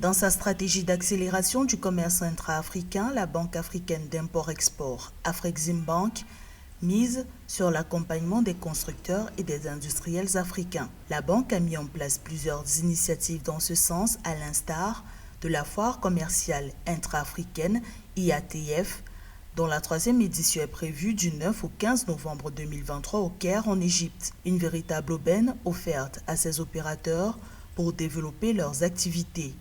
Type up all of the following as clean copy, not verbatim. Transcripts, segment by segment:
Dans sa stratégie d'accélération du commerce intra-africain, la Banque africaine d'import-export, Afreximbank, mise sur l'accompagnement des constructeurs et des industriels africains. La banque a mis en place plusieurs initiatives dans ce sens, à l'instar de la foire commerciale intra-africaine IATF, dont la 3e édition est prévue du 9 au 15 novembre 2023 au Caire, en Égypte. Une véritable aubaine offerte à ces opérateurs pour développer leurs activités.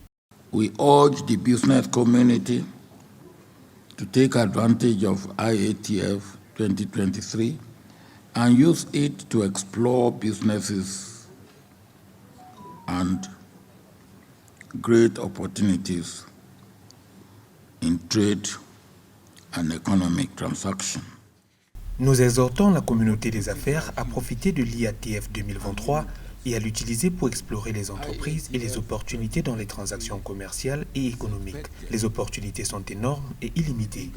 We urge the business community to take advantage of IATF 2023 and use it to explore businesses and great opportunities in trade and economic transactions. Nous exhortons la communauté des affaires à profiter de l'IATF 2023 et à l'utiliser pour explorer les entreprises et les opportunités dans les transactions commerciales et économiques. Les opportunités sont énormes et illimitées.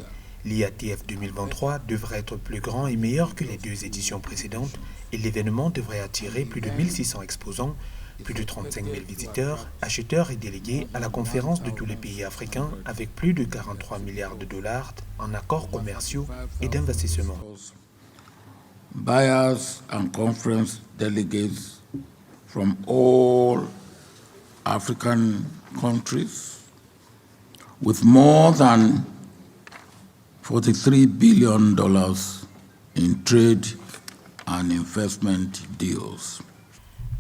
L'IATF 2023 devrait être plus grand et meilleur que les 2 éditions précédentes et l'événement devrait attirer plus de 1600 exposants, plus de 35 000 visiteurs, acheteurs et délégués à la conférence de tous les pays africains avec plus de 43 milliards de dollars en accords commerciaux et d'investissement. Buyers and conference delegates from all African countries with more than $43 billion in trade and investment deals.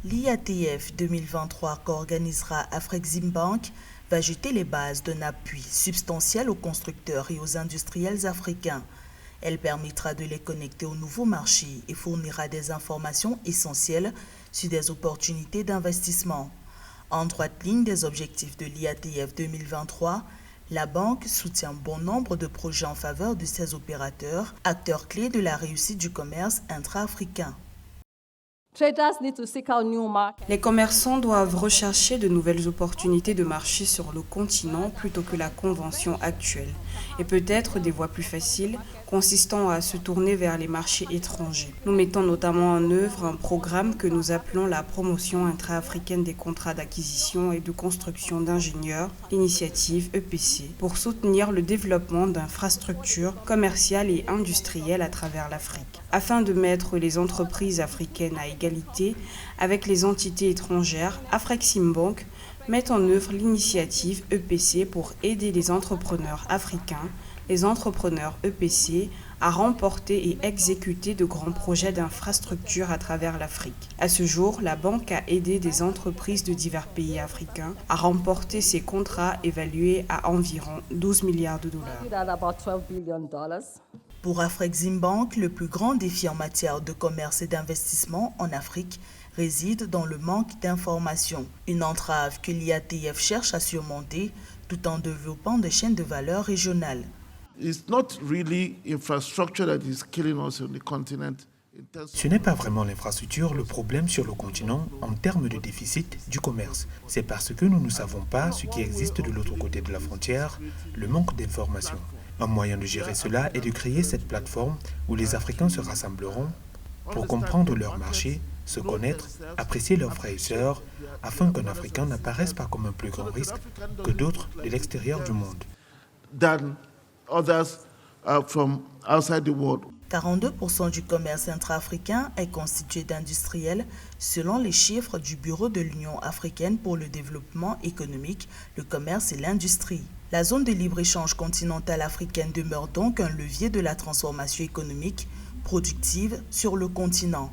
L'IATF 2023 qu'organisera Afreximbank va jeter les bases d'un appui substantiel aux constructeurs et aux industriels africains. Elle permettra de les connecter aux nouveaux marchés et fournira des informations essentielles sur des opportunités d'investissement. En droite ligne des objectifs de l'IATF 2023, la banque soutient bon nombre de projets en faveur de ses opérateurs, acteurs clés de la réussite du commerce intra-africain. Les commerçants doivent rechercher de nouvelles opportunités de marché sur le continent plutôt que la convention actuelle, et peut-être des voies plus faciles consistant à se tourner vers les marchés étrangers. Nous mettons notamment en œuvre un programme que nous appelons la promotion intra-africaine des contrats d'acquisition et de construction d'ingénieurs, l'initiative EPC, pour soutenir le développement d'infrastructures commerciales et industrielles à travers l'Afrique, afin de mettre les entreprises africaines à égalité avec les entités étrangères. Afreximbank met en œuvre l'initiative EPC pour aider les entrepreneurs africains, les entrepreneurs EPC, à remporter et exécuter de grands projets d'infrastructures à travers l'Afrique. À ce jour, la banque a aidé des entreprises de divers pays africains à remporter ces contrats évalués à environ 12 milliards de dollars. Pour Afreximbank, le plus grand défi en matière de commerce et d'investissement en Afrique réside dans le manque d'informations, une entrave que l'IATF cherche à surmonter tout en développant des chaînes de valeur régionales. Ce n'est pas vraiment l'infrastructure le problème sur le continent en termes de déficit du commerce. C'est parce que nous ne savons pas ce qui existe de l'autre côté de la frontière, le manque d'informations. Un moyen de gérer cela est de créer cette plateforme où les Africains se rassembleront pour comprendre leur marché, se connaître, apprécier leurs frères et sœurs, afin qu'un Africain n'apparaisse pas comme un plus grand risque que d'autres de l'extérieur du monde. 42% du commerce intra-africain est constitué d'industriels, selon les chiffres du Bureau de l'Union africaine pour le développement économique, le commerce et l'industrie. La zone de libre-échange continentale africaine demeure donc un levier de la transformation économique productive sur le continent.